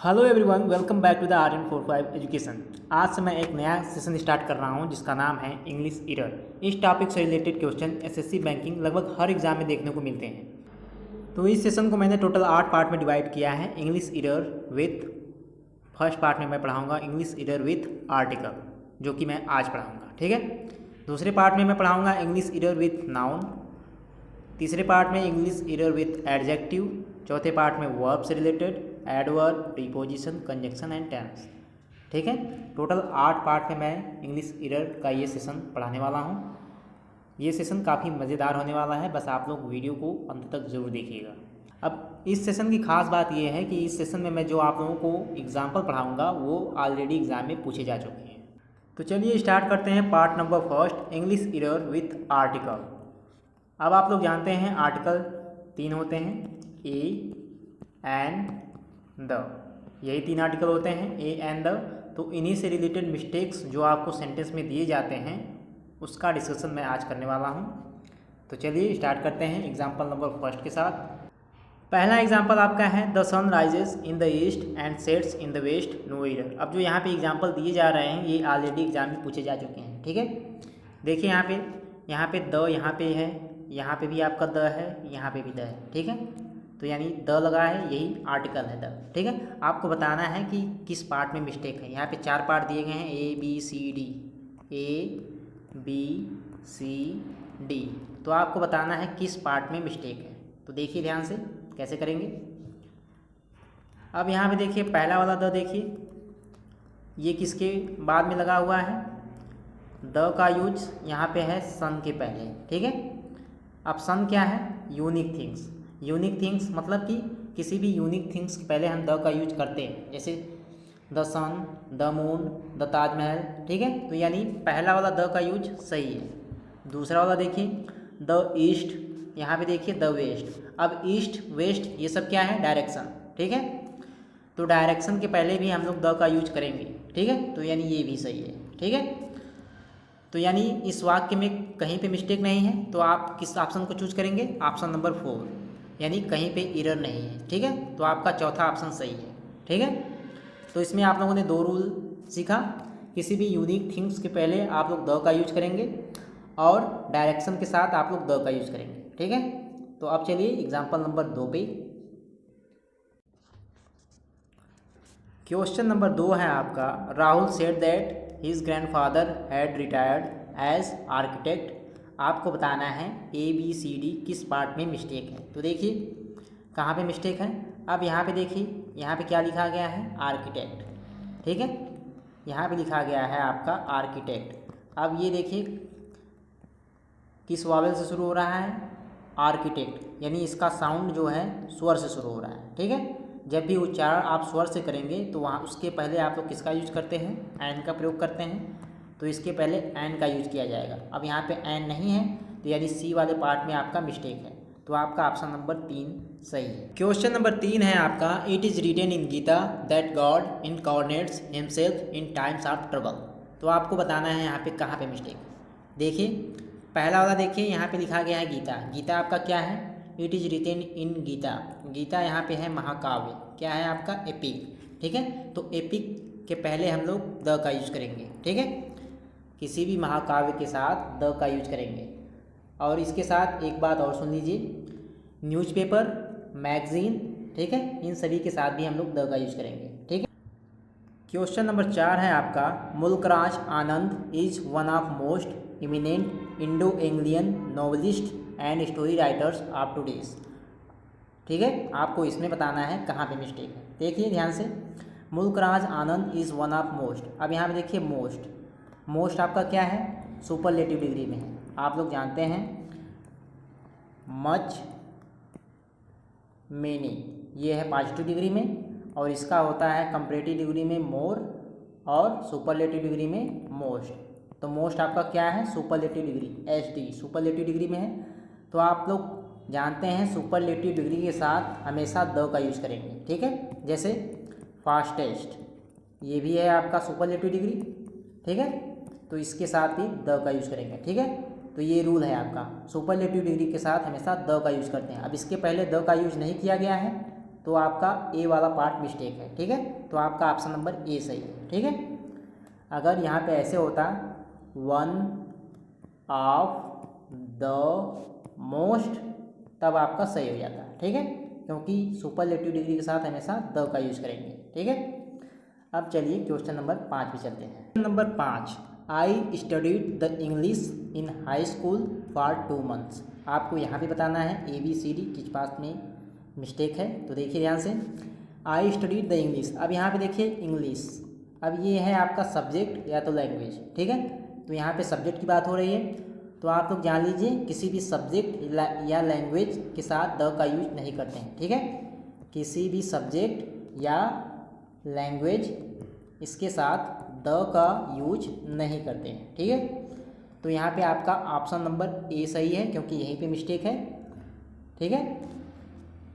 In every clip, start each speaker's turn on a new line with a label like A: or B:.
A: Hello everyone, welcome back to the RM45 education. आज से मैं एक नया सेशन स्टार्ट कर रहा हूं जिसका नाम है इंग्लिश एरर। इस टॉपिक से रिलेटेड क्वेश्चन एसएससी बैंकिंग लगभग हर एग्जाम में देखने को मिलते हैं। तो इस सेशन को मैंने टोटल 8 पार्ट में डिवाइड किया है। English error with first part में मैं पढ़ाऊँगा इंग्लिश एरर विथ आर्टिकल, जो कि मैं आज पढ़ाऊँगा। ठीक है। दूसरे पार्ट में मैं पढ़ाऊँगा इंग्लिश एरर विथ नाउन। तीसरे पार्ट में इंग्लिश एरर विथ एडजेक्टिव। चौथे पार्ट में वर्ब से related adverb, preposition, conjunction and tense. ठीक है। टोटल 8 पार्ट में मैं इंग्लिश एरर का ये सेशन पढ़ाने वाला हूँ। ये सेशन काफ़ी मज़ेदार होने वाला है, बस आप लोग वीडियो को अंत तक ज़रूर देखिएगा। अब इस सेशन की खास बात ये है कि इस सेशन में मैं जो आप लोगों को एग्जाम्पल पढ़ाऊँगा वो ऑलरेडी एग्ज़ाम में पूछे जा चुके हैं। तो चलिए स्टार्ट करते हैं part number first, English error with article. अब आप लोग जानते हैं आर्टिकल 3 होते हैं, ए एंड द। यही 3 आर्टिकल होते हैं, ए एंड द। तो इन्हीं से रिलेटेड मिस्टेक्स जो आपको सेंटेंस में दिए जाते हैं उसका डिस्कशन मैं आज करने वाला हूं। तो चलिए स्टार्ट करते हैं एग्जाम्पल नंबर फर्स्ट के साथ। पहला एग्जाम्पल आपका है the sun rises in the east and sets in the west, no error. अब जो यहाँ पे एग्जाम्पल दिए जा रहे हैं ये ऑलरेडी एग्जाम में पूछे जा चुके हैं। ठीक है। देखिए यहाँ पे द यहाँ पे है, यहाँ पे भी आपका द है, यहाँ पे भी द है। ठीक है। तो यानी द लगा है, यही आर्टिकल है द। ठीक है। आपको बताना है कि किस पार्ट में मिस्टेक है। यहाँ पे 4 पार्ट दिए गए हैं, A B C D, A B C D. तो आपको बताना है किस पार्ट में मिस्टेक है। तो देखिए ध्यान से कैसे करेंगे। अब यहाँ पे देखिए पहला वाला द देखिए, ये किसके बाद में लगा हुआ है। द का यूज यहाँ पे है सन के पहले। ठीक है। अब सन क्या है, यूनिक थिंग्स। यूनिक थिंग्स मतलब कि किसी भी यूनिक थिंग्स के पहले हम द का यूज करते हैं, जैसे the sun, the moon, the Taj Mahal. ठीक है। तो यानी पहला वाला द का यूज सही है। दूसरा वाला देखिए द ईस्ट, यहाँ पे देखिए द वेस्ट। अब ईस्ट वेस्ट ये सब क्या है, डायरेक्शन। ठीक है। तो डायरेक्शन के पहले भी हम लोग द का यूज करेंगे। ठीक है। तो यानी ये भी सही है। ठीक है। तो यानी इस वाक्य में कहीं पे मिस्टेक नहीं है। तो आप किस ऑप्शन को चूज करेंगे, ऑप्शन नंबर 4, यानी कहीं पे एरर नहीं है। ठीक है। तो आपका चौथा ऑप्शन सही है। ठीक है। तो इसमें आप लोगों ने 2 रूल सीखा। किसी भी यूनिक थिंग्स के पहले आप लोग द का यूज करेंगे और डायरेक्शन के साथ आप लोग द का यूज करेंगे। ठीक है। तो अब चलिए एग्जाम्पल नंबर 2 पे। क्वेश्चन नंबर 2 है आपका, Rahul said that his grandfather had retired as architect. आपको बताना है ए बी सी डी किस पार्ट में मिस्टेक है। तो देखिए कहाँ पे मिस्टेक है। अब यहाँ पे देखिए, यहाँ पे क्या लिखा गया है, आर्किटेक्ट। ठीक है। यहाँ पे लिखा गया है आपका आर्किटेक्ट। अब ये देखिए किस वावेल से शुरू हो रहा है, आर्किटेक्ट, यानी इसका साउंड जो है स्वर से शुरू हो रहा है। ठीक है। जब भी उच्चारण आप स्वर से करेंगे तो वहाँ उसके पहले आप लोग किसका यूज करते हैं, एन का प्रयोग करते हैं। तो इसके पहले एन का यूज किया जाएगा। अब यहाँ पे एन नहीं है, तो यानी सी वाले पार्ट में आपका मिस्टेक है। तो आपका ऑप्शन नंबर 3 सही है। क्वेश्चन नंबर 3 है आपका, it is written in Gita that God incarnates himself in times of trouble. तो आपको बताना है यहाँ पे कहाँ पे मिस्टेक है। देखिए पहला वाला देखिए, यहाँ पे लिखा गया है गीता। गीता आपका क्या है, it is written in Gita. Gita यहाँ पे है महाकाव्य, क्या है आपका, एपिक। ठीक है। तो एपिक के पहले हम लोग द का यूज करेंगे। ठीक है। किसी भी महाकाव्य के साथ द का यूज करेंगे। और इसके साथ एक बात और सुन लीजिए, न्यूज़पेपर, मैगजीन, ठीक है, इन सभी के साथ भी हम लोग द का यूज करेंगे। ठीक है। क्वेश्चन नंबर 4 है आपका, Mulkraj Anand is one of most eminent Indo Anglian novelist and story writers of today's. ठीक है। आपको इसमें बताना है कहाँ पे मिस्टेक है। देखिए ध्यान से, मुल्कराज आनंद इज़ वन ऑफ मोस्ट। अब यहाँ पे देखिए मोस्ट आपका क्या है, सुपरलेटिव डिग्री में है। आप लोग जानते हैं मच, मेनी, ये है पॉजिटिव डिग्री में, और इसका होता है कंपैरेटिव डिग्री में मोर और सुपरलेटिव डिग्री में मोस्ट। तो मोस्ट आपका क्या है, superlative degree, HD superlative degree में है। तो आप लोग जानते हैं सुपरलेटिव डिग्री के साथ हमेशा द का यूज करेंगे। ठीक है। जैसे फास्टेस्ट, ये भी है आपका सुपरलेटिव डिग्री। ठीक है। तो इसके साथ भी द का यूज करेंगे। ठीक है। तो ये रूल है आपका, सुपरलेटिव डिग्री के साथ हमेशा द का यूज करते हैं। अब इसके पहले द का यूज नहीं किया गया है, तो आपका ए वाला पार्ट मिस्टेक है, ठीक है। तो आपका ऑप्शन नंबर ए सही है, ठीक है। अगर यहाँ पे ऐसे होता वन ऑफ द मोस्ट, तब आपका सही हो जाता, ठीक है, क्योंकि सुपरलेटिव डिग्री के साथ हमेशा द का यूज करेंगे, ठीक है। अब चलिए क्वेश्चन नंबर 5 पे चलते हैं। Question number 5, I studied the English in high school for 2 months। आपको यहाँ पे बताना है ABCD किस पास में मिस्टेक है, तो देखिए ध्यान से। आई स्टडीड द इंग्लिश, अब यहाँ पे देखिए इंग्लिश, अब ये है आपका सब्जेक्ट या तो लैंग्वेज, ठीक है। तो यहाँ पे सब्जेक्ट की बात हो रही है, तो आप लोग जान लीजिए किसी भी सब्जेक्ट या लैंग्वेज के साथ द का यूज नहीं करते हैं, ठीक है। किसी भी सब्जेक्ट या लैंग्वेज इसके साथ द का यूज नहीं करते हैं, ठीक है। तो यहाँ पे आपका ऑप्शन नंबर ए सही है, क्योंकि यहीं पे मिस्टेक है, ठीक है।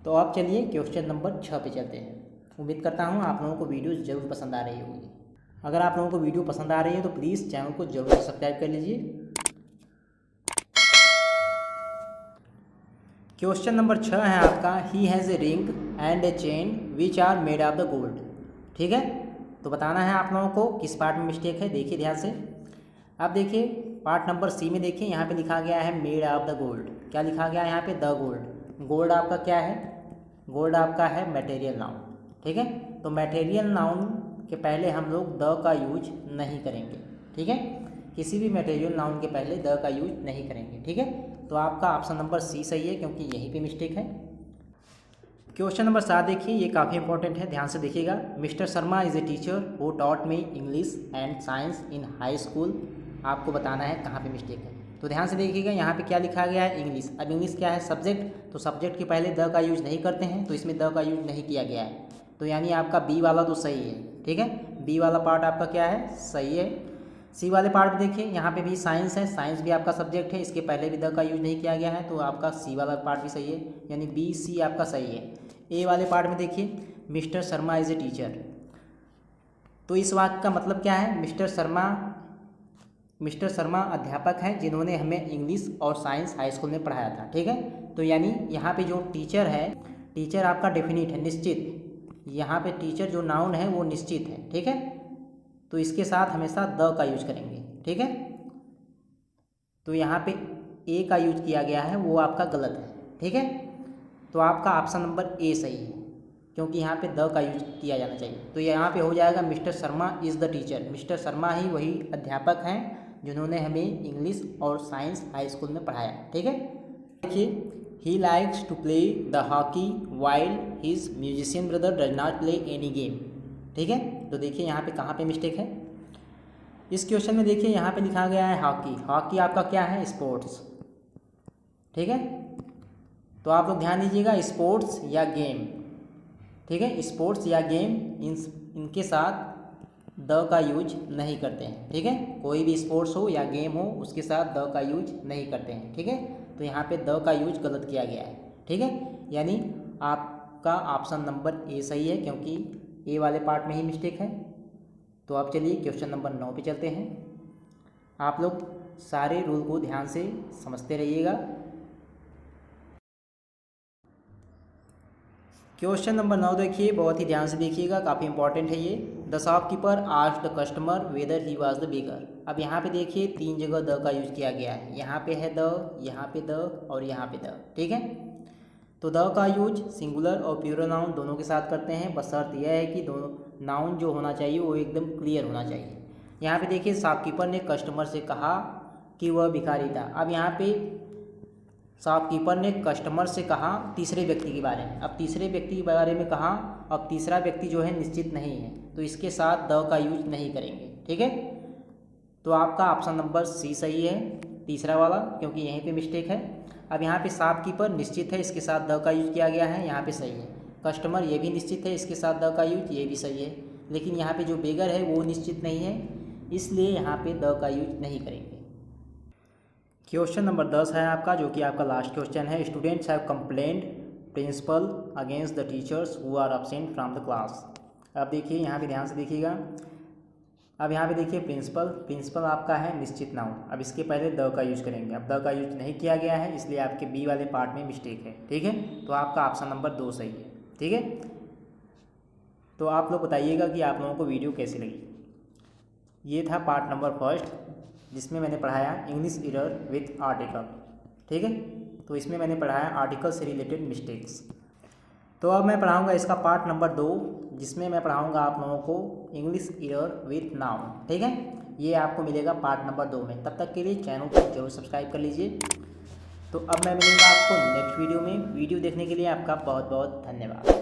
A: तो अब चलिए क्वेश्चन नंबर 6 पे चलते हैं। उम्मीद करता हूँ आप लोगों को वीडियो ज़रूर पसंद आ रही होगी। अगर आप लोगों को वीडियो पसंद आ रही है तो प्लीज़ चैनल को जरूर सब्सक्राइब कर लीजिए। क्वेश्चन नंबर 6 है आपका, he has a ring and a chain which are made of the gold, ठीक है। तो बताना है आप लोगों को किस पार्ट में मिस्टेक है, देखिए ध्यान से। अब देखिए पार्ट नंबर सी में देखिए, यहाँ पे लिखा गया है मेड ऑफ द गोल्ड। क्या लिखा गया है यहाँ पे? The gold. गोल्ड आपका क्या है? गोल्ड आपका है मटेरियल नाउन, ठीक है। तो मटेरियल नाउन के पहले हम लोग द का यूज नहीं करेंगे, ठीक है। किसी भी मटेरियल नाउन के पहले द का यूज नहीं करेंगे, ठीक है। तो आपका ऑप्शन नंबर सी सही है, क्योंकि यहीं पे मिस्टेक है। क्वेश्चन नंबर 7 देखिए, ये काफ़ी इंपॉर्टेंट है, ध्यान से देखिएगा। Mister Sharma is a teacher who taught me English and science in high school. आपको बताना है कहाँ पे मिस्टेक है, तो ध्यान से देखिएगा। यहाँ पे क्या लिखा गया है? इंग्लिश। अब इंग्लिश क्या है? सब्जेक्ट। तो सब्जेक्ट के पहले द का यूज नहीं करते हैं, तो इसमें द का यूज नहीं किया गया है। तो यानी आपका बी वाला तो सही है, ठीक है। बी वाला पार्ट आपका क्या है? सही है। सी वाले पार्ट में देखिए, यहाँ पे भी साइंस है, साइंस भी आपका सब्जेक्ट है, इसके पहले भी द का यूज नहीं किया गया है, तो आपका सी वाला पार्ट भी सही है, यानी बी सी आपका सही है। ए वाले पार्ट में देखिए, mister Sharma is a teacher. तो इस वाक्य का मतलब क्या है? मिस्टर शर्मा अध्यापक हैं जिन्होंने हमें इंग्लिश और साइंस हाई स्कूल में पढ़ाया था, ठीक है। तो यानी यहाँ पे जो टीचर है, टीचर आपका डेफिनिट है, निश्चित। यहाँ पे टीचर जो नाउन है वो निश्चित है, ठीक है। तो इसके साथ हमेशा द का यूज करेंगे, ठीक है। तो यहाँ पे ए का यूज किया गया है, वो आपका गलत है, ठीक है। तो आपका ऑप्शन नंबर ए सही है, क्योंकि यहाँ पे द का यूज किया जाना चाहिए। तो यहाँ पे हो जाएगा mister Sharma is the teacher. Mister Sharma ही वही अध्यापक हैं जिन्होंने हमें इंग्लिश और साइंस हाई स्कूल में पढ़ाया, ठीक है। देखिए, he likes to play the hockey while his musician brother does not play any game, ठीक है। तो देखिए यहाँ पे कहाँ पे मिस्टेक है। इस क्वेश्चन में देखिए यहाँ पे लिखा गया है हॉकी। हॉकी आपका क्या है? स्पोर्ट्स, ठीक है। तो आप लोग ध्यान दीजिएगा, स्पोर्ट्स या गेम, ठीक है। स्पोर्ट्स या गेम इनके साथ द का यूज नहीं करते हैं, ठीक है। कोई भी स्पोर्ट्स हो या गेम हो, उसके साथ द का यूज नहीं करते हैं, ठीक है। तो यहाँ पे द का यूज गलत किया गया है, ठीक है। यानी आपका ऑप्शन नंबर ए सही है, क्योंकि ए वाले पार्ट में ही मिस्टेक है। तो अब चलिए क्वेश्चन नंबर 9 पे चलते हैं। आप लोग सारे रूल को ध्यान से समझते रहिएगा। क्वेश्चन नंबर 9 देखिए, बहुत ही ध्यान से देखिएगा, काफ़ी इंपॉर्टेंट है ये। The shopkeeper asked the customer weather he was the bigger. अब यहाँ पे देखिए 3 जगह द का यूज किया गया है। यहाँ पे है द, यहाँ पे द और यहाँ पे द, ठीक है। तो द का यूज सिंगुलर और प्लूरल नाउन दोनों के साथ करते हैं, बस शर्त यह है कि दोनों नाउन जो होना चाहिए वो एकदम क्लियर होना चाहिए। यहाँ पे देखिए, शॉपकीपर ने कस्टमर से कहा कि वह भिखारी था। अब यहाँ पे शॉपकीपर ने कस्टमर से कहा तीसरे व्यक्ति के बारे में। अब तीसरे व्यक्ति के बारे में कहा, अब तीसरा व्यक्ति जो है निश्चित नहीं है, तो इसके साथ द का यूज नहीं करेंगे, ठीक है। तो आपका ऑप्शन नंबर सी सही है, तीसरा वाला, क्योंकि यहीं पे मिस्टेक है। अब यहाँ पे शॉपकीपर निश्चित है, इसके साथ द का यूज किया गया है, यहाँ पे सही है। कस्टमर ये भी निश्चित है, इसके साथ द का यूज, ये भी सही है। लेकिन यहाँ पे जो बेगर है वो निश्चित नहीं है, इसलिए यहाँ पे द का यूज नहीं करेंगे। क्वेश्चन नंबर 10 है आपका, जो कि आपका लास्ट क्वेश्चन है। Students have complained principal against the teachers who are absent from the class. अब देखिए यहाँ पे ध्यान से देखिएगा। अब यहाँ पे देखिए प्रिंसिपल आपका है निश्चित नाउन। अब इसके पहले द का यूज करेंगे, अब द का यूज नहीं किया गया है, इसलिए आपके बी वाले पार्ट में मिस्टेक है, ठीक है। तो आपका ऑप्शन नंबर 2 सही है। ठीक है। तो आप लोग बताइएगा कि आप लोगों को वीडियो कैसी लगी। ये था पार्ट नंबर फर्स्ट, जिसमें मैंने पढ़ाया इंग्लिश एरर विथ आर्टिकल, ठीक है। तो इसमें मैंने पढ़ाया आर्टिकल से रिलेटेड मिस्टेक्स। तो अब मैं पढ़ाऊंगा इसका पार्ट नंबर 2, जिसमें मैं पढ़ाऊंगा आप लोगों को इंग्लिश एरर विथ नाउन, ठीक है। ये आपको मिलेगा पार्ट नंबर 2 में। तब तक के लिए चैनल को जरूर सब्सक्राइब कर लीजिए। तो अब मैं मिलूँगा आपको नेक्स्ट वीडियो में। वीडियो देखने के लिए आपका बहुत बहुत धन्यवाद।